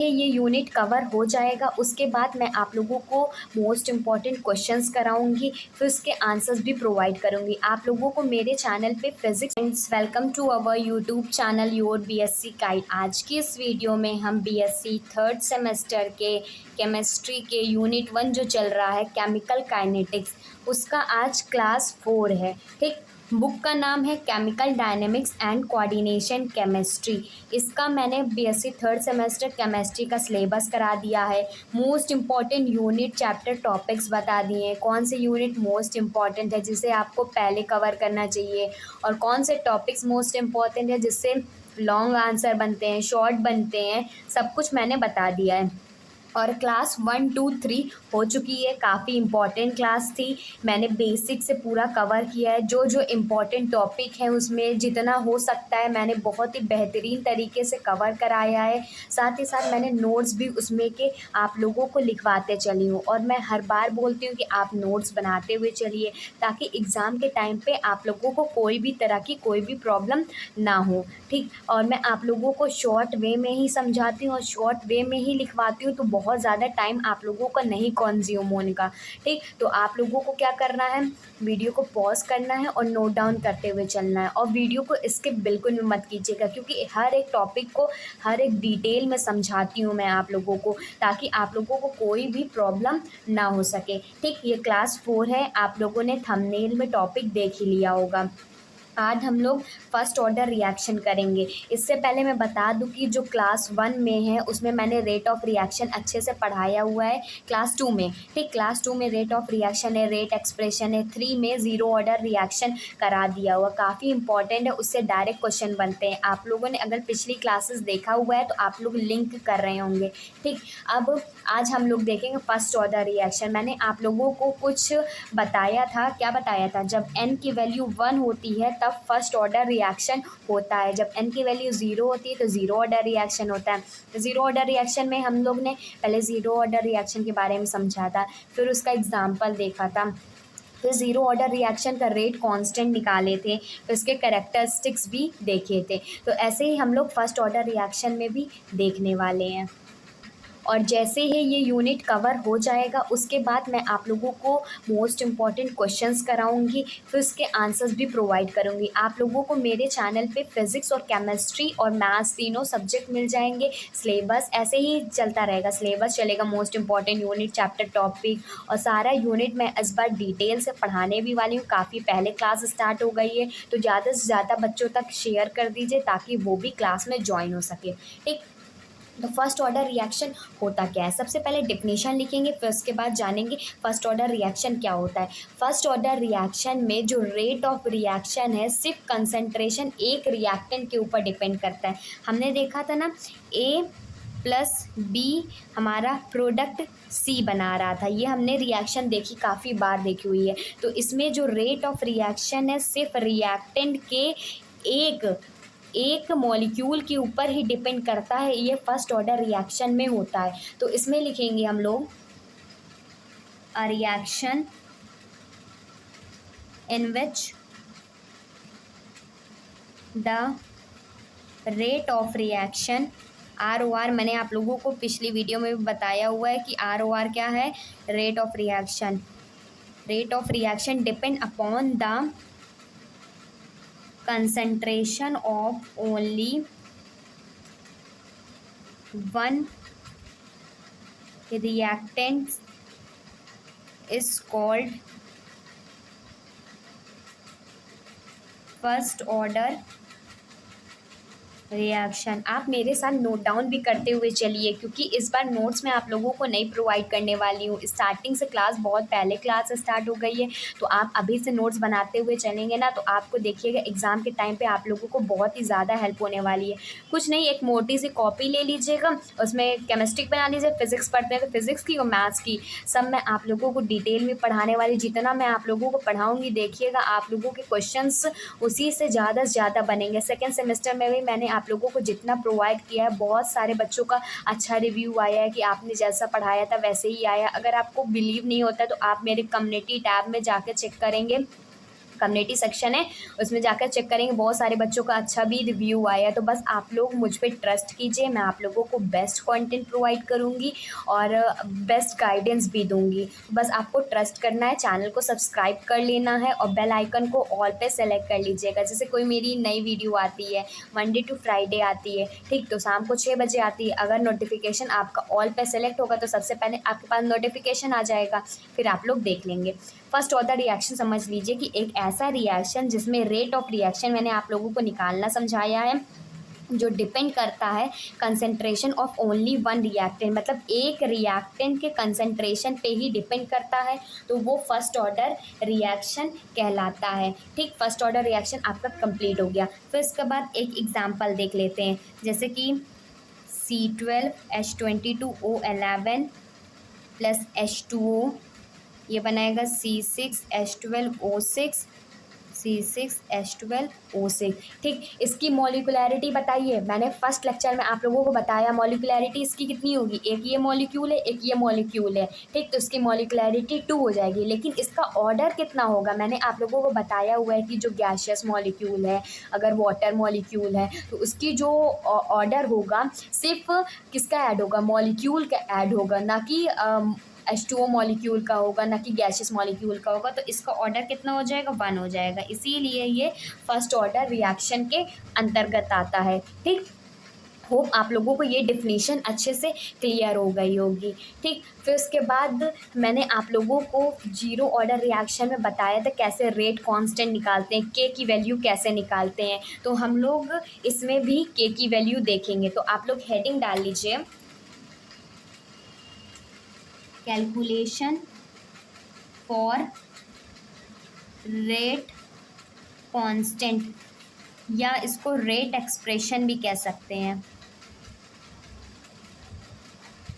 ये unit cover हो जाएगा, उसके बाद मैं आप लोगों को मोस्ट इम्पॉर्टेंट क्वेश्चंस कराऊंगी, फिर उसके आंसर्स भी प्रोवाइड करूंगी आप लोगों को मेरे चैनल पे physics. Welcome to our YouTube channel your BSc guide. आज की इस वीडियो में हम बीएससी थर्ड सेमेस्टर के केमिस्ट्री के यूनिट 1 जो चल रहा है केमिकल काइनेटिक्स, उसका आज क्लास 4 है। ठीक, बुक का नाम है chemical dynamics and coordination chemistry. इसका मैंने बीएससी थर्ड सेमेस्टर केमिस्ट्री का सिलेबस करा दिया है। Most important unit chapter topics बता दिए हैं, कौन से यूनिट मोस्ट इम्पॉर्टेंट है जिसे आपको पहले कवर करना चाहिए, और कौन से टॉपिक्स मोस्ट इम्पॉर्टेंट है जिससे लॉन्ग आंसर बनते हैं, शॉर्ट बनते हैं, सब कुछ मैंने बता दिया है। और क्लास 1, 2, 3 हो चुकी है, काफ़ी इम्पॉर्टेंट क्लास थी। मैंने बेसिक से पूरा कवर किया है, जो जो इम्पॉर्टेंट टॉपिक है उसमें जितना हो सकता है मैंने बहुत ही बेहतरीन तरीके से कवर कराया है। साथ ही साथ मैंने नोट्स भी उसमें के आप लोगों को लिखवाते चली हूँ, और मैं हर बार बोलती हूँ कि आप नोट्स बनाते हुए चलिए, ताकि एग्ज़ाम के टाइम पे आप लोगों को कोई भी तरह की कोई भी प्रॉब्लम ना हो। ठीक, और मैं आप लोगों को शॉर्ट वे में ही समझाती हूँ और शॉर्ट वे में ही लिखवाती हूँ, तो बहुत ज़्यादा टाइम आप लोगों का नहीं कंज्यूम होने का। ठीक, तो आप लोगों को क्या करना है, वीडियो को पॉज करना है और नोट डाउन करते हुए चलना है, और वीडियो को स्किप बिल्कुल भी मत कीजिएगा, क्योंकि हर एक टॉपिक को हर एक डिटेल में समझाती हूँ मैं आप लोगों को, ताकि आप लोगों को कोई भी प्रॉब्लम ना हो सके। ठीक, ये क्लास 4 है, आप लोगों ने थंबनेल में टॉपिक देख ही लिया होगा। आज हम लोग फर्स्ट ऑर्डर रिएक्शन करेंगे। इससे पहले मैं बता दूं कि जो क्लास 1 में है उसमें मैंने रेट ऑफ रिएक्शन अच्छे से पढ़ाया हुआ है। क्लास 2 में, ठीक, क्लास 2 में रेट ऑफ रिएक्शन है, रेट एक्सप्रेशन है। 3 में ज़ीरो ऑर्डर रिएक्शन करा दिया हुआ, काफ़ी इंपॉर्टेंट है, उससे डायरेक्ट क्वेश्चन बनते हैं। आप लोगों ने अगर पिछली क्लासेस देखा हुआ है तो आप लोग लिंक कर रहे होंगे। ठीक, अब आज हम लोग देखेंगे फर्स्ट ऑर्डर रिएक्शन। मैंने आप लोगों को कुछ बताया था, क्या बताया था, जब n की वैल्यू 1 होती है तब फर्स्ट ऑर्डर रिएक्शन होता है, जब n की वैल्यू 0 होती है तो ज़ीरो ऑर्डर रिएक्शन होता है। ज़ीरो ऑर्डर रिएक्शन में हम लोग ने पहले ज़ीरो ऑर्डर रिएक्शन के बारे में समझा था, फिर उसका एग्जाम्पल देखा था, फिर ज़ीरो ऑर्डर रिएक्शन का रेट कांस्टेंट निकाले थे, फिर उसके कैरेक्टरिस्टिक्स भी देखे थे। तो ऐसे ही हम लोग फर्स्ट ऑर्डर रिएक्शन में भी देखने वाले हैं। और जैसे ही ये यूनिट कवर हो जाएगा उसके बाद मैं आप लोगों को मोस्ट इम्पॉर्टेंट क्वेश्चंस कराऊंगी, फिर उसके आंसर्स भी प्रोवाइड करूंगी। आप लोगों को मेरे चैनल पे फिज़िक्स और केमिस्ट्री और मैथ्स तीनों सब्जेक्ट मिल जाएंगे। सिलेबस ऐसे ही चलता रहेगा, सिलेबस चलेगा, most important unit, chapter, topic, और सारा यूनिट मैं इस बार डिटेल से पढ़ाने भी वाली हूँ। काफ़ी पहले क्लास स्टार्ट हो गई है, तो ज़्यादा से ज़्यादा बच्चों तक शेयर कर दीजिए ताकि वो भी क्लास में ज्वाइन हो सके। ठीक, तो फर्स्ट ऑर्डर रिएक्शन होता क्या है, सबसे पहले डिफिनीशन लिखेंगे, फिर उसके बाद जानेंगे फर्स्ट ऑर्डर रिएक्शन क्या होता है। फर्स्ट ऑर्डर रिएक्शन में जो रेट ऑफ रिएक्शन है सिर्फ कंसंट्रेशन एक रिएक्टेंट के ऊपर डिपेंड करता है। हमने देखा था ना, ए प्लस बी हमारा प्रोडक्ट सी बना रहा था, ये हमने रिएक्शन देखी, काफ़ी बार देखी हुई है। तो इसमें जो रेट ऑफ रिएक्शन है सिर्फ रिएक्टेंट के एक मॉलिक्यूल के ऊपर ही डिपेंड करता है, ये फर्स्ट ऑर्डर रिएक्शन में होता है। तो इसमें लिखेंगे हम लोग a reaction in which the rate of reaction, ROR मैंने आप लोगों को पिछली वीडियो में भी बताया हुआ है कि ROR क्या है, rate of reaction. Rate of reaction depend upon the concentration of only one reactant is called first order reaction. आप मेरे साथ नोट डाउन भी करते हुए चलिए, क्योंकि इस बार नोट्स मैं आप लोगों को नहीं प्रोवाइड करने वाली हूँ। स्टार्टिंग से क्लास, बहुत पहले क्लास स्टार्ट हो गई है, तो आप अभी से नोट्स बनाते हुए चलेंगे ना, तो आपको देखिएगा एग्ज़ाम के टाइम पे आप लोगों को बहुत ही ज़्यादा हेल्प होने वाली है। कुछ नहीं, एक मोटी सी कॉपी ले लीजिएगा, उसमें केमिस्ट्री बना लीजिए, फिज़िक्स पढ़ते हैं तो फिज़िक्स की और मैथ्स की सब मैं आप लोगों को डिटेल में पढ़ाने वाली। जितना मैं आप लोगों को पढ़ाऊँगी देखिएगा आप लोगों के क्वेश्चंस उसी से ज़्यादा बनेंगे। सेकेंड सेमेस्टर में भी मैंने आप लोगों को जितना प्रोवाइड किया है, बहुत सारे बच्चों का अच्छा रिव्यू आया है कि आपने जैसा पढ़ाया था वैसे ही आया। अगर आपको बिलीव नहीं होता तो आप मेरे कम्युनिटी टैब में जाकर चेक करेंगे, कम्युनिटी सेक्शन है, उसमें जाकर चेक करेंगे, बहुत सारे बच्चों का अच्छा भी रिव्यू आया है। तो बस आप लोग मुझ पे ट्रस्ट कीजिए, मैं आप लोगों को बेस्ट कंटेंट प्रोवाइड करूँगी और बेस्ट गाइडेंस भी दूँगी। बस आपको ट्रस्ट करना है, चैनल को सब्सक्राइब कर लेना है और बेल आइकन को ऑल पे सेलेक्ट कर लीजिएगा। जैसे कोई मेरी नई वीडियो आती है, मंडे टू फ्राइडे आती है, ठीक, तो शाम को 6 बजे आती है। अगर नोटिफिकेशन आपका ऑल पे सेलेक्ट होगा तो सबसे पहले आपके पास नोटिफिकेशन आ जाएगा, फिर आप लोग देख लेंगे। फर्स्ट ऑर्डर रिएक्शन समझ लीजिए कि एक ऐसा रिएक्शन जिसमें रेट ऑफ रिएक्शन मैंने आप लोगों को निकालना समझाया है, जो डिपेंड करता है concentration of only one reactant, मतलब एक रिएक्टेंट के कंसंट्रेशन पे ही डिपेंड करता है, तो वो फर्स्ट ऑर्डर रिएक्शन कहलाता है। ठीक, फर्स्ट ऑर्डर रिएक्शन आपका कंप्लीट हो गया। फिर इसके बाद एक एग्जांपल देख लेते हैं, जैसे कि C12H22O11 प्लस H2O, ये बनाएगा C6H12O6, C6H12O6। ठीक, इसकी मॉलिक्यूलैरिटी बताइए। मैंने फर्स्ट लेक्चर में आप लोगों को बताया मॉलिक्यूलैरिटी इसकी कितनी होगी, एक ये मॉलिक्यूल है, एक ये मॉलिक्यूल है। ठीक, तो इसकी मॉलिक्यूलैरिटी 2 हो जाएगी, लेकिन इसका ऑर्डर कितना होगा मैंने आप लोगों को बताया हुआ है कि जो गैसियस मॉलिक्यूल है, अगर वाटर मॉलिक्यूल है, तो उसकी जो ऑर्डर होगा सिर्फ किसका ऐड होगा, मॉलिक्यूल का ऐड होगा, ना कि H2O मॉलिक्यूल का होगा, ना कि गैसियस मॉलिक्यूल का होगा। तो इसका ऑर्डर कितना हो जाएगा, 1 हो जाएगा, इसीलिए ये फर्स्ट ऑर्डर रिएक्शन के अंतर्गत आता है। ठीक, होप आप लोगों को ये डिफिनीशन अच्छे से क्लियर हो गई होगी। ठीक, फिर उसके बाद मैंने आप लोगों को जीरो ऑर्डर रिएक्शन में बताया था कैसे रेट कांस्टेंट निकालते हैं, के की वैल्यू कैसे निकालते हैं, तो हम लोग इसमें भी के की वैल्यू देखेंगे। तो आप लोग हेडिंग डाल लीजिए, कैलकुलेशन फॉर रेट कांस्टेंट, या इसको रेट एक्सप्रेशन भी कह सकते हैं।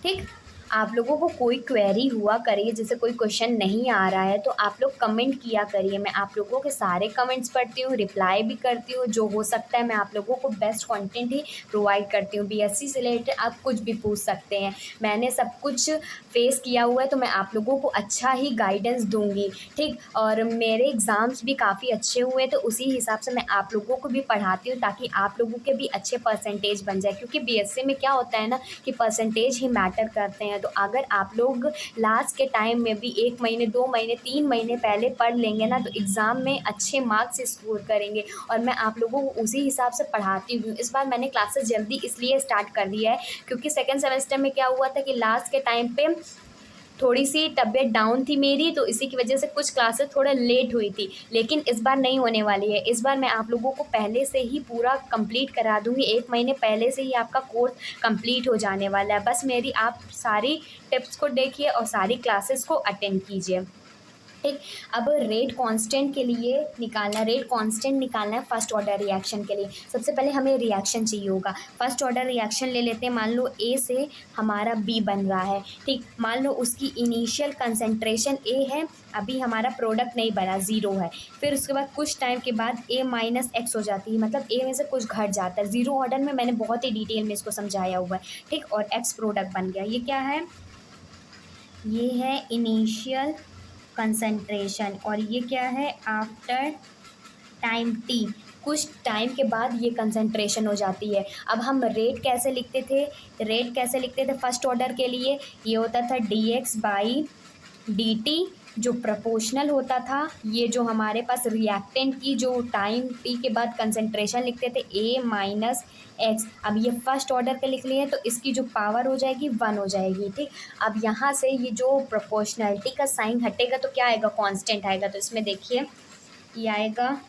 ठीक, आप लोगों को कोई क्वेरी हुआ करिए, जैसे कोई क्वेश्चन नहीं आ रहा है तो आप लोग कमेंट किया करिए, मैं आप लोगों के सारे कमेंट्स पढ़ती हूँ, रिप्लाई भी करती हूँ, जो हो सकता है मैं आप लोगों को बेस्ट कंटेंट ही प्रोवाइड करती हूँ। बीएससी से रिलेटेड आप कुछ भी पूछ सकते हैं, मैंने सब कुछ फेस किया हुआ है, तो मैं आप लोगों को अच्छा ही गाइडेंस दूंगी। ठीक, और मेरे एग्ज़ाम्स भी काफ़ी अच्छे हुए, तो उसी हिसाब से मैं आप लोगों को भी पढ़ाती हूँ ताकि आप लोगों के भी अच्छे परसेंटेज बन जाए, क्योंकि बीएससी में क्या होता है ना कि परसेंटेज ही मैटर करते हैं। तो अगर आप लोग लास्ट के टाइम में भी 1 महीने 2 महीने 3 महीने पहले पढ़ लेंगे ना, तो एग्ज़ाम में अच्छे मार्क्स स्कोर करेंगे, और मैं आप लोगों को उसी हिसाब से पढ़ाती हूँ। इस बार मैंने क्लासेस जल्दी इसलिए स्टार्ट कर दिया है क्योंकि सेकेंड सेमेस्टर में क्या हुआ था कि लास्ट के टाइम पे थोड़ी सी तबीयत डाउन थी मेरी, तो इसी की वजह से कुछ क्लासेस थोड़ा लेट हुई थी, लेकिन इस बार नहीं होने वाली है। इस बार मैं आप लोगों को पहले से ही पूरा कंप्लीट करा दूंगी, 1 महीने पहले से ही आपका कोर्स कंप्लीट हो जाने वाला है। बस मेरी आप सारी टिप्स को देखिए और सारी क्लासेस को अटेंड कीजिए। ठीक, अब रेट कांस्टेंट के लिए रेट कांस्टेंट निकालना है फर्स्ट ऑर्डर रिएक्शन के लिए। सबसे पहले हमें रिएक्शन चाहिए होगा, फर्स्ट ऑर्डर रिएक्शन ले लेते हैं। मान लो ए से हमारा बी बन रहा है, ठीक, मान लो उसकी इनिशियल कंसंट्रेशन ए है, अभी हमारा प्रोडक्ट नहीं बना, 0 है। फिर उसके बाद कुछ टाइम के बाद ए माइनस एक्स हो जाती है, मतलब ए में से कुछ घट जाता है। जीरो ऑर्डर में मैंने बहुत ही डिटेल में इसको समझाया हुआ है। ठीक, और एक्स प्रोडक्ट बन गया। ये क्या है, ये है इनिशियल कंसंट्रेशन, और ये क्या है, आफ्टर टाइम टी, कुछ टाइम के बाद ये कंसंट्रेशन हो जाती है। अब हम रेट कैसे लिखते थे, फर्स्ट ऑर्डर के लिए ये होता था dx बाई dt, जो प्रोपोर्शनल होता था। ये जो हमारे पास रिएक्टेंट की जो टाइम टी के बाद कंसंट्रेशन लिखते थे a माइनस एक्स, अब ये फर्स्ट ऑर्डर के लिख लिए तो इसकी जो पावर हो जाएगी 1 हो जाएगी। ठीक, अब यहाँ से ये जो प्रोपोर्शनलिटी का साइन हटेगा तो क्या आएगा, कांस्टेंट आएगा। तो इसमें देखिए ये आएगा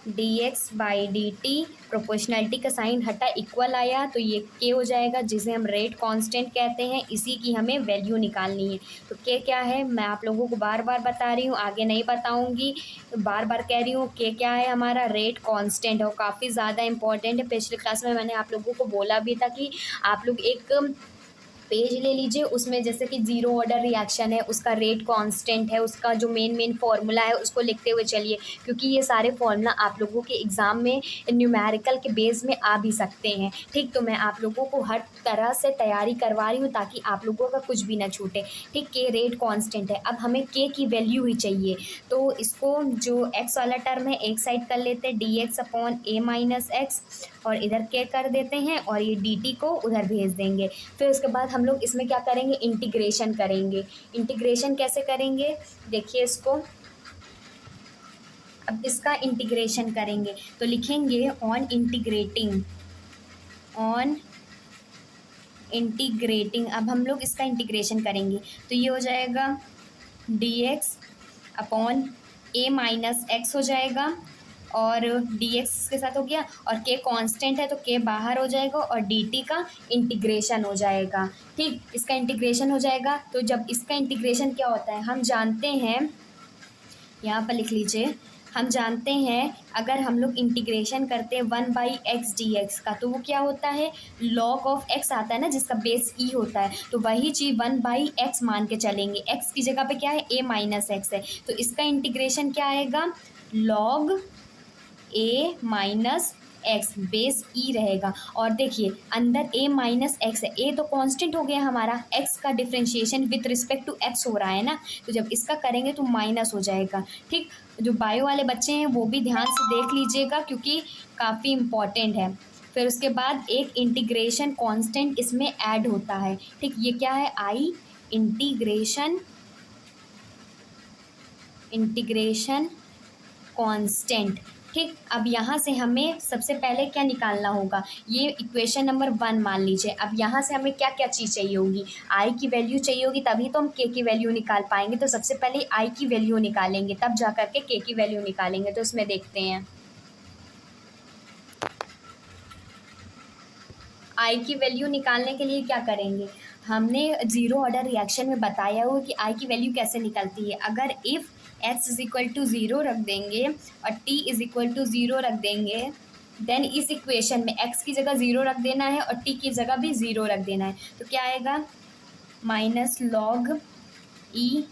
dx बाई dt, प्रोपोर्शनलिटी का साइन हटा, इक्वल आया, तो ये के हो जाएगा, जिसे हम रेट कांस्टेंट कहते हैं। इसी की हमें वैल्यू निकालनी है। तो के क्या है, मैं आप लोगों को बार बार बता रही हूँ, आगे नहीं बताऊँगी, तो बार बार कह रही हूँ, के क्या है, हमारा रेट कांस्टेंट है, और काफ़ी ज़्यादा इंपॉर्टेंट है। पिछले क्लास में मैंने आप लोगों को बोला भी था कि आप लोग एक पेज ले लीजिए, उसमें जैसे कि ज़ीरो ऑर्डर रिएक्शन है, उसका रेट कांस्टेंट है, उसका जो मेन फार्मूला है उसको लिखते हुए चलिए, क्योंकि ये सारे फार्मूला आप लोगों के एग्ज़ाम में न्यूमेरिकल के बेस में आ भी सकते हैं। ठीक, तो मैं आप लोगों को हर तरह से तैयारी करवा रही हूँ ताकि आप लोगों का कुछ भी ना छूटे। ठीक, के रेट कांस्टेंट है, अब हमें के की वैल्यू ही चाहिए, तो इसको जो एक्स वाला टर्म है एक साइड कर लेते हैं, डी एक्स अपॉन ए माइनस एक्स, और इधर के कर देते हैं और ये डी टी को उधर भेज देंगे। फिर उसके बाद हम लोग इसमें क्या करेंगे, इंटीग्रेशन करेंगे। इंटीग्रेशन कैसे करेंगे, देखिए इसको, अब इसका इंटीग्रेशन करेंगे तो लिखेंगे ऑन इंटीग्रेटिंग। अब हम लोग इसका इंटीग्रेशन करेंगे तो ये हो जाएगा डी एक्स अपॉन ए माइनस एक्स हो जाएगा, और डी एक्स के साथ हो गया, और के कांस्टेंट है तो के बाहर हो जाएगा, और डी टी का इंटीग्रेशन हो जाएगा। ठीक, इसका इंटीग्रेशन हो जाएगा, तो जब इसका इंटीग्रेशन क्या होता है हम जानते हैं, यहाँ पर लिख लीजिए, हम जानते हैं अगर हम लोग इंटीग्रेशन करते हैं 1/x dx का, तो वो क्या होता है, log ऑफ x आता है ना, जिसका बेस e होता है, तो वही चीज़ 1/x मान के चलेंगे। x की जगह पे क्या है, a माइनस एक्स है, तो इसका इंटीग्रेशन क्या आएगा, log a minus x, base e रहेगा। और देखिए अंदर a माइनस एक्स है, a तो कांस्टेंट हो गया हमारा, x का differentiation with respect to x हो रहा है ना, तो जब इसका करेंगे तो माइनस हो जाएगा। ठीक, जो बायो वाले बच्चे हैं वो भी ध्यान से देख लीजिएगा क्योंकि काफ़ी इम्पॉर्टेंट है। फिर उसके बाद एक इंटीग्रेशन कांस्टेंट इसमें ऐड होता है। ठीक, ये क्या है, आई इंटीग्रेशन कांस्टेंट। ठीक, अब यहाँ से हमें सबसे पहले क्या निकालना होगा, ये इक्वेशन नंबर 1 मान लीजिए। अब यहाँ से हमें क्या क्या चीज़ चाहिए होगी, आई की वैल्यू चाहिए होगी, तभी तो हम के की वैल्यू निकाल पाएंगे। तो सबसे पहले आई की वैल्यू निकालेंगे, तब जा करके के की वैल्यू निकालेंगे। तो इसमें देखते हैं, आई की वैल्यू निकालने के लिए क्या करेंगे, हमने ज़ीरो ऑर्डर रिएक्शन में बताया हुआ कि आई की वैल्यू कैसे निकलती है। अगर if x is equal to zero रख देंगे और t is equal to zero रख देंगे, देन इस इक्वेशन में x की जगह ज़ीरो रख देना है और t की जगह भी ज़ीरो रख देना है, तो क्या आएगा, minus log e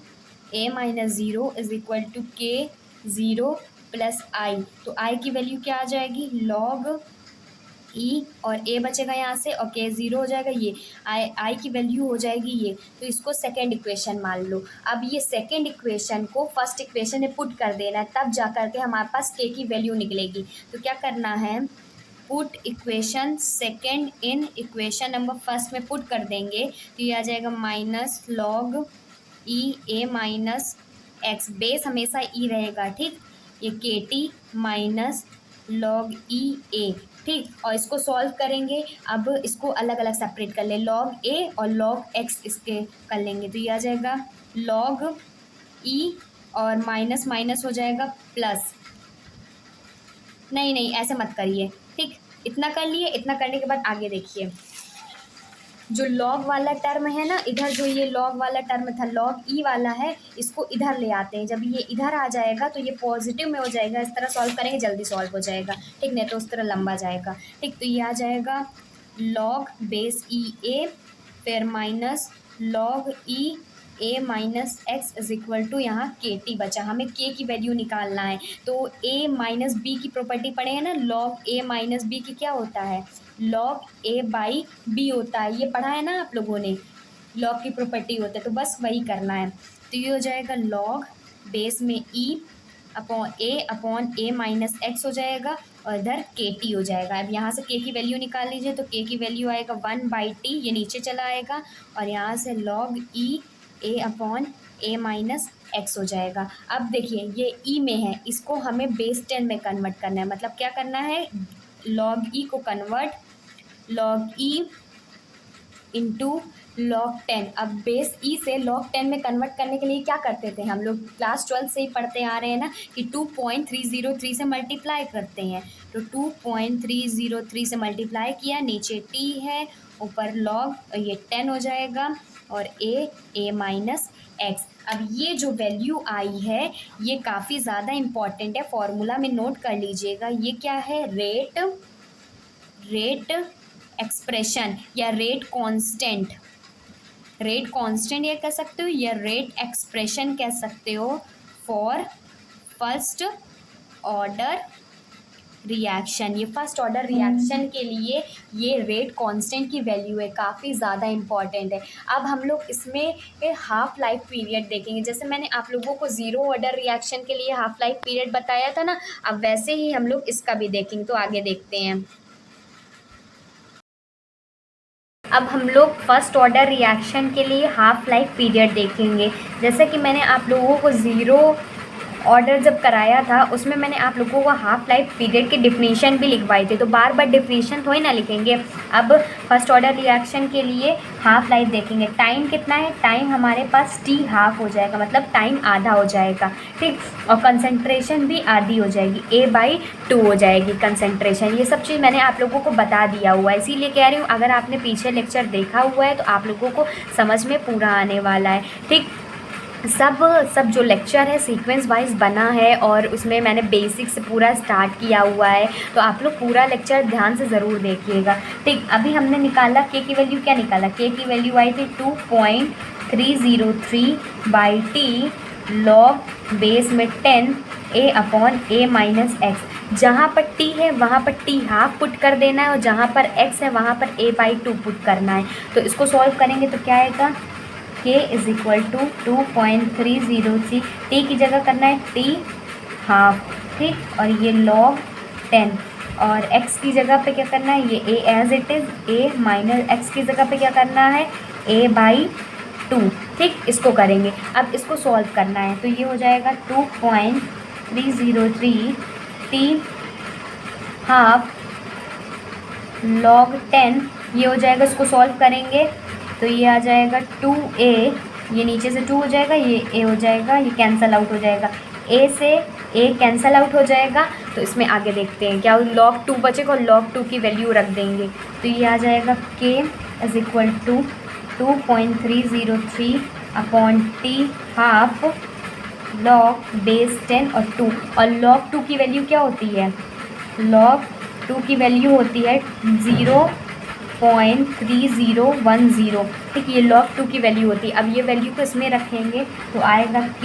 a minus zero is equal to k zero plus I. तो आई की वैल्यू क्या आ जाएगी, लॉग ई और ए बचेगा यहाँ से, और के ज़ीरो हो जाएगा, ये आई की वैल्यू हो जाएगी ये। तो इसको सेकेंड इक्वेशन मान लो। अब ये सेकेंड इक्वेशन को फर्स्ट इक्वेशन में पुट कर देना है, तब जा कर के हमारे पास के की वैल्यू निकलेगी। तो क्या करना है, put equation second in equation number first में पुट कर देंगे, तो ये आ जाएगा minus log e a minus x, base हमेशा ई रहेगा। ठीक, ये के टी माइनस लॉग ई ए। ठीक, और इसको सॉल्व करेंगे। अब इसको अलग अलग सेपरेट कर ले, लॉग ए और लॉग एक्स इसके कर लेंगे, तो ये आ जाएगा लॉग ई और माइनस माइनस हो जाएगा प्लस, नहीं ऐसे मत करिए। ठीक, इतना कर लिए, इतना करने के बाद आगे देखिए, जो लॉग वाला टर्म है ना, इधर जो ये लॉग वाला टर्म था, लॉग ई वाला है, इसको इधर ले आते हैं। जब ये इधर आ जाएगा तो ये पॉजिटिव में हो जाएगा, इस तरह सॉल्व करेंगे जल्दी सॉल्व हो जाएगा। ठीक, नहीं तो उस तरह लंबा जाएगा। ठीक, तो ये आ जाएगा लॉग बेस ई ए, फिर minus log e a minus x is equal to, यहाँ के टी बचा, हमें के की वैल्यू निकालना है। तो ए माइनस बी की प्रॉपर्टी पढ़े हैं ना, लॉग ए माइनस बी की क्या होता है, लॉग ए बाई बी होता है, ये पढ़ा है ना आप लोगों ने, लॉग की प्रॉपर्टी होता है, तो बस वही करना है। तो ये हो जाएगा लॉग बेस में ई अपॉन ए माइनस एक्स हो जाएगा, और इधर के टी हो जाएगा। अब यहाँ से के की वैल्यू निकाल लीजिए, तो के की वैल्यू आएगा 1/t, ये नीचे चला आएगा, और यहाँ से लॉग ई ए अपॉन ए माइनस एक्स हो जाएगा। अब देखिए ये ई में है, इसको हमें बेस 10 में कन्वर्ट करना है, मतलब क्या करना है, लॉग ई को convert log E into log 10। अब बेस ई से लॉग 10 में कन्वर्ट करने के लिए क्या करते थे हम लोग, क्लास 12 से ही पढ़ते आ रहे हैं ना, कि 2.303 से मल्टीप्लाई करते हैं। तो 2.303 से मल्टीप्लाई किया, नीचे टी है, ऊपर लॉग, ये 10 हो जाएगा, और ए माइनस एक्स। अब ये जो वैल्यू आई है ये काफ़ी ज़्यादा इम्पॉर्टेंट है, फॉर्मूला में नोट कर लीजिएगा। ये क्या है, रेट एक्सप्रेशन या रेट कांस्टेंट। रेट कांस्टेंट ये कह सकते हो या रेट एक्सप्रेशन कह सकते हो फॉर फर्स्ट ऑर्डर रिएक्शन। ये फर्स्ट ऑर्डर रिएक्शन के लिए ये रेट कांस्टेंट की वैल्यू है, काफ़ी ज़्यादा इम्पॉर्टेंट है। अब हम लोग इसमें हाफ लाइफ पीरियड देखेंगे। जैसे मैंने आप लोगों को ज़ीरो ऑर्डर रिएक्शन के लिए हाफ लाइफ पीरियड बताया था ना, अब वैसे ही हम लोग इसका भी देखेंगे। तो आगे देखते हैं। अब हम लोग फर्स्ट ऑर्डर रिएक्शन के लिए हाफ लाइफ पीरियड देखेंगे। जैसे कि मैंने आप लोगों को ज़ीरो ऑर्डर जब कराया था उसमें मैंने आप लोगों को हाफ लाइफ पीरियड की डिफिनीशन भी लिखवाई थी, तो बार बार डिफिनीशन थोड़ी ना लिखेंगे। अब फर्स्ट ऑर्डर रिएक्शन के लिए हाफ लाइफ देखेंगे। टाइम कितना है, टाइम हमारे पास टी हाफ हो जाएगा, मतलब टाइम आधा हो जाएगा, ठीक। और कंसंट्रेशन भी आधी हो जाएगी, A/2 हो जाएगी कंसंट्रेशन। ये सब चीज़ मैंने आप लोगों को बता दिया हुआ है, इसीलिए कह रही हूँ अगर आपने पीछे लेक्चर देखा हुआ है तो आप लोगों को समझ में पूरा आने वाला है, ठीक। सब जो लेक्चर है सीक्वेंस वाइज बना है और उसमें मैंने बेसिक से पूरा स्टार्ट किया हुआ है, तो आप लोग पूरा लेक्चर ध्यान से ज़रूर देखिएगा, ठीक। अभी हमने निकाला के की वैल्यू, क्या निकाला, के की वैल्यू आई थी 2.303/t log बेस में 10 A/A-x। जहाँ पर t है वहाँ पर t हाफ पुट कर देना है और जहाँ पर x है वहाँ पर A/2 पुट करना है। तो इसको सॉल्व करेंगे तो क्या आएगा, k is equal to 2.303, t की जगह करना है t हाफ, ठीक। और ये log 10 और x की जगह पे क्या करना है, ये a as it is, a minus x की जगह पे क्या करना है, A/2, ठीक। इसको करेंगे, अब इसको सॉल्व करना है तो ये हो जाएगा 2.303 t हाफ log 10, ये हो जाएगा। इसको सॉल्व करेंगे तो ये आ जाएगा 2a, ये नीचे से 2 हो जाएगा, ये a हो जाएगा, ये कैंसल आउट हो जाएगा, a से a कैंसल आउट हो जाएगा। तो इसमें आगे देखते हैं क्या log 2 बचेगा और log 2 की वैल्यू रख देंगे तो ये आ जाएगा k is equal to 2.303/t half log base 10 और 2, और log 2 की वैल्यू क्या होती है, log 2 की वैल्यू होती है 0.3010, ठीक। ये log 2 की वैल्यू होती है। अब ये वैल्यू को इसमें रखेंगे तो आएगा k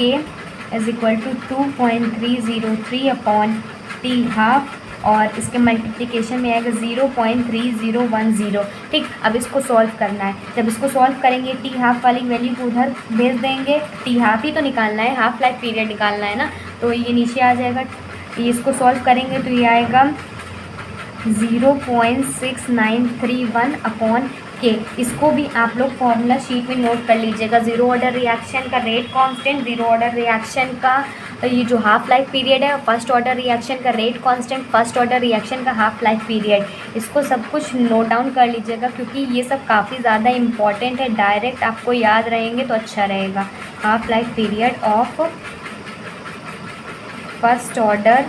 is equal to 2.303/t half और इसके मल्टीप्लिकेशन में आएगा 0.3010, ठीक। अब इसको सॉल्व करना है, जब इसको सॉल्व करेंगे टी हाफ वाली वैल्यू को उधर भेज देंगे, टी हाफ ही तो निकालना है, हाफ लाइफ पीरियड निकालना है ना, तो ये नीचे आ जाएगा। ये इसको सॉल्व करेंगे तो ये आएगा 0.6931/k। इसको भी आप लोग फॉर्मूला शीट में नोट कर लीजिएगा। ज़ीरो ऑर्डर रिएक्शन का rate constant, zero order reaction का ये जो हाफ लाइफ पीरियड है, फर्स्ट ऑर्डर रिएक्शन का rate constant, first order reaction का हाफ लाइफ पीरियड, इसको सब कुछ नोट डाउन कर लीजिएगा क्योंकि ये सब काफ़ी ज़्यादा इंपॉर्टेंट है। डायरेक्ट आपको याद रहेंगे तो अच्छा रहेगा। Half life period of first order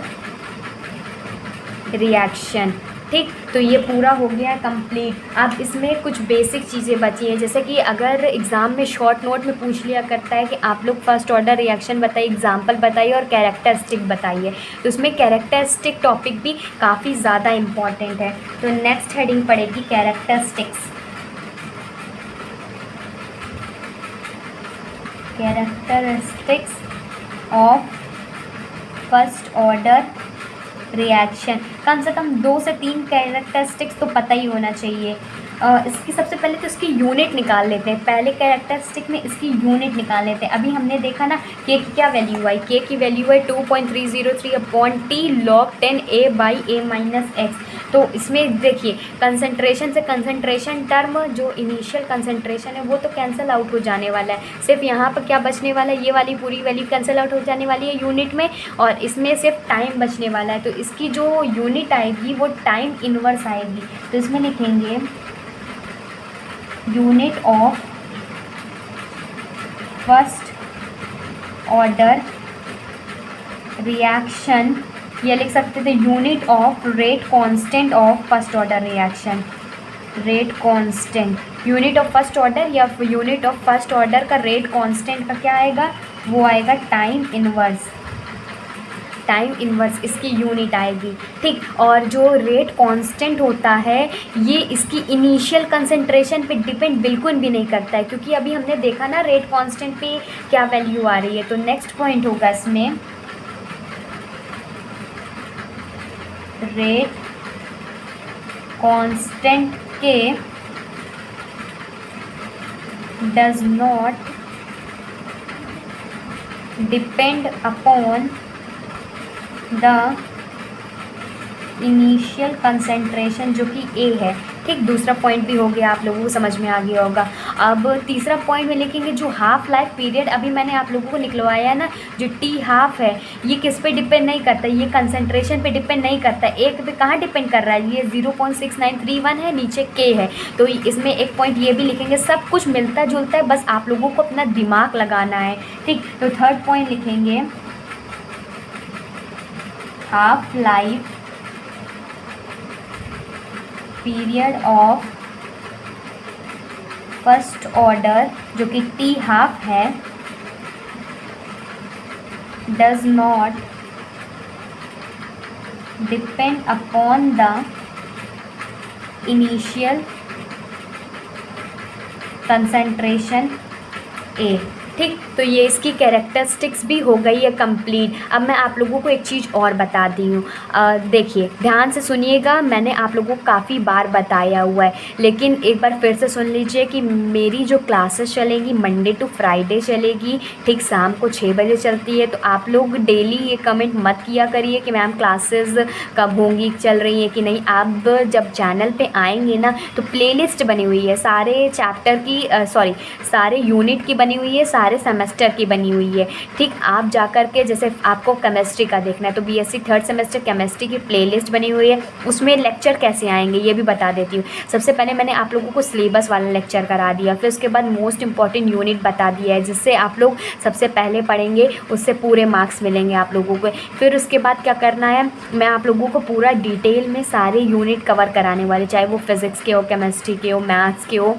reaction, ठीक। तो ये पूरा हो गया कंप्लीट। अब इसमें कुछ बेसिक चीज़ें बची हैं, जैसे कि अगर एग्ज़ाम में शॉर्ट नोट में पूछ लिया करता है कि आप लोग फर्स्ट ऑर्डर रिएक्शन बताइए, एग्जांपल बताइए और कैरेक्टरिस्टिक बताइए, तो उसमें कैरेक्टरिस्टिक टॉपिक भी काफ़ी ज़्यादा इम्पॉर्टेंट है। तो नेक्स्ट हेडिंग पड़ेगी characteristics. Characteristics of first order reaction, कम से कम 2 से 3 कैरेक्टरिस्टिक्स तो पता ही होना चाहिए। इसकी सबसे पहले तो इसकी यूनिट निकाल लेते हैं। पहले कैरेक्टरिस्टिक में इसकी यूनिट निकाल लेते हैं। अभी हमने देखा ना के की क्या वैल्यू आई, के की वैल्यू है 2.303/t log 10 A/A-x। तो इसमें देखिए कंसंट्रेशन से कंसंट्रेशन टर्म, जो इनिशियल कंसंट्रेशन है वो तो कैंसिल आउट हो जाने वाला है। सिर्फ यहाँ पर क्या बचने वाला है, ये वाली पूरी वैल्यू कैंसिल आउट हो जाने वाली है यूनिट में, और इसमें सिर्फ टाइम बचने वाला है। तो इसकी जो यूनिट आएगी वो टाइम इनवर्स आएगी। तो इसमें लिखेंगे unit of first order reaction, ये लिख सकते थे unit of rate constant of first order reaction. Rate constant, unit of first order या यूनिट ऑफ फर्स्ट ऑर्डर का रेट कांस्टेंट का क्या आएगा, वो आएगा टाइम इनवर्स। टाइम इन्वर्स इसकी यूनिट आएगी, ठीक। और जो रेट कांस्टेंट होता है ये इसकी इनिशियल कंसंट्रेशन पे डिपेंड बिल्कुल भी नहीं करता है, क्योंकि अभी हमने देखा ना रेट कांस्टेंट पे क्या वैल्यू आ रही है। तो नेक्स्ट पॉइंट होगा इसमें रेट कांस्टेंट के does not depend upon the initial concentration, जो कि ए है, ठीक। दूसरा पॉइंट भी हो गया, आप लोगों को समझ में आ गया होगा। अब तीसरा पॉइंट में लिखेंगे जो हाफ लाइफ पीरियड अभी मैंने आप लोगों को निकलवाया है ना, जो टी हाफ है, ये किस पे डिपेंड नहीं करता, ये कंसंट्रेशन पे डिपेंड नहीं करता। एक पे कहाँ डिपेंड कर रहा है, ये 0.6931 है, नीचे के है, तो इसमें एक पॉइंट ये भी लिखेंगे। सब कुछ मिलता जुलता है, बस आप लोगों को अपना दिमाग लगाना है, ठीक। तो थर्ड पॉइंट लिखेंगे half life period of first order, जो कि टी हाफ है, does not depend upon the initial concentration a, ठीक। तो ये इसकी कैरेक्टरिस्टिक्स भी हो गई है कंप्लीट। अब मैं आप लोगों को एक चीज़ और बता दी हूँ, देखिए ध्यान से सुनिएगा, मैंने आप लोगों को काफ़ी बार बताया हुआ है, लेकिन एक बार फिर से सुन लीजिए कि मेरी जो क्लासेस चलेंगी मंडे टू फ्राइडे चलेगी, ठीक। शाम को 6 बजे चलती है। तो आप लोग डेली ये कमेंट मत किया करिए कि मैम क्लासेस कब होंगी, चल रही है कि नहीं। आप जब चैनल पे आएंगे ना तो प्लेलिस्ट बनी हुई है सारे चैप्टर की, सारे यूनिट की बनी हुई है, सारे सेमेस्टर की बनी हुई है, ठीक। आप जा कर के, जैसे आपको केमिस्ट्री का देखना है तो बीएससी थर्ड सेमेस्टर केमिस्ट्री की प्लेलिस्ट बनी हुई है, उसमें लेक्चर कैसे आएंगे ये भी बता देती हूँ। सबसे पहले मैंने आप लोगों को सिलेबस वाला लेक्चर करा दिया, फिर उसके बाद मोस्ट इंपॉर्टेंट यूनिट बता दिया है, जिससे आप लोग सबसे पहले पढ़ेंगे उससे पूरे मार्क्स मिलेंगे आप लोगों को। फिर उसके बाद क्या करना है, मैं आप लोगों को पूरा डिटेल में सारे यूनिट कवर कराने वाले, चाहे वो फिज़िक्स के हो, केमिस्ट्री के हो, मैथ्स के हो,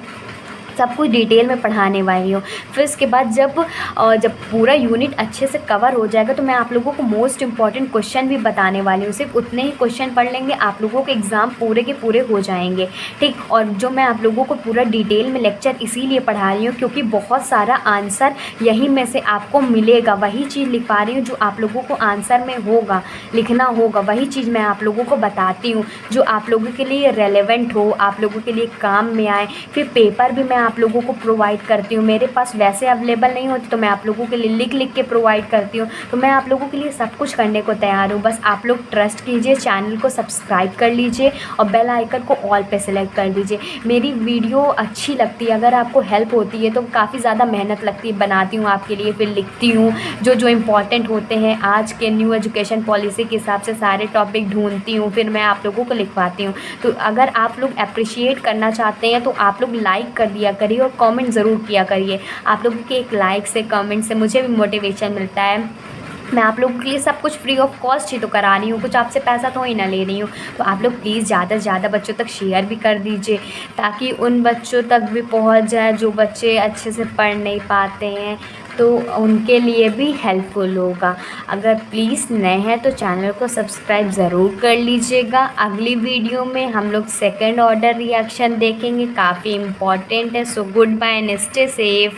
सब कुछ डिटेल में पढ़ाने वाली हूँ। फिर उसके बाद जब पूरा यूनिट अच्छे से कवर हो जाएगा तो मैं आप लोगों को मोस्ट इंपॉर्टेंट क्वेश्चन भी बताने वाली हूँ। सिर्फ उतने ही क्वेश्चन पढ़ लेंगे, आप लोगों के एग्ज़ाम पूरे के पूरे हो जाएंगे, ठीक। और जो मैं आप लोगों को पूरा डिटेल में लेक्चर इसीलिए पढ़ा रही हूँ क्योंकि बहुत सारा आंसर यहीं में से आपको मिलेगा। वही चीज़ लिख पा रही हूँ जो आप लोगों को आंसर में होगा, लिखना होगा, वही चीज़ मैं आप लोगों को बताती हूँ जो आप लोगों के लिए रेलेवेंट हो, आप लोगों के लिए काम में आए। फिर पेपर भी मैं आप लोगों को प्रोवाइड करती हूँ, मेरे पास वैसे अवेलेबल नहीं होती तो मैं आप लोगों के लिए लिख लिख के प्रोवाइड करती हूँ। तो मैं आप लोगों के लिए सब कुछ करने को तैयार हूँ, बस आप लोग ट्रस्ट कीजिए, चैनल को सब्सक्राइब कर लीजिए और बेल आइकन को ऑल पे सेलेक्ट कर दीजिए। मेरी वीडियो अच्छी लगती है, अगर आपको हेल्प होती है तो काफ़ी ज़्यादा मेहनत लगती है, बनाती हूँ आपके लिए, फिर लिखती हूँ जो जो इम्पॉर्टेंट होते हैं आज के न्यू एजुकेशन पॉलिसी के हिसाब से सारे टॉपिक ढूंढती हूँ, फिर मैं आप लोगों को लिखवाती हूँ। तो अगर आप लोग अप्रिशिएट करना चाहते हैं तो आप लोग लाइक कर दिया करिए और कमेंट ज़रूर किया करिए। आप लोगों के एक लाइक से, कमेंट से मुझे भी मोटिवेशन मिलता है। मैं आप लोगों के लिए सब कुछ फ्री ऑफ कॉस्ट ही तो करा रही हूँ, कुछ आपसे पैसा तो ही ना ले रही हूँ। तो आप लोग प्लीज़ ज़्यादा से ज़्यादा बच्चों तक शेयर भी कर दीजिए ताकि उन बच्चों तक भी पहुँच जाए जो बच्चे अच्छे से पढ़ नहीं पाते हैं, तो उनके लिए भी हेल्पफुल होगा। अगर प्लीज़ नए हैं तो चैनल को सब्सक्राइब ज़रूर कर लीजिएगा। अगली वीडियो में हम लोग सेकेंड ऑर्डर रिएक्शन देखेंगे, काफ़ी इम्पॉर्टेंट है। So goodbye and stay safe.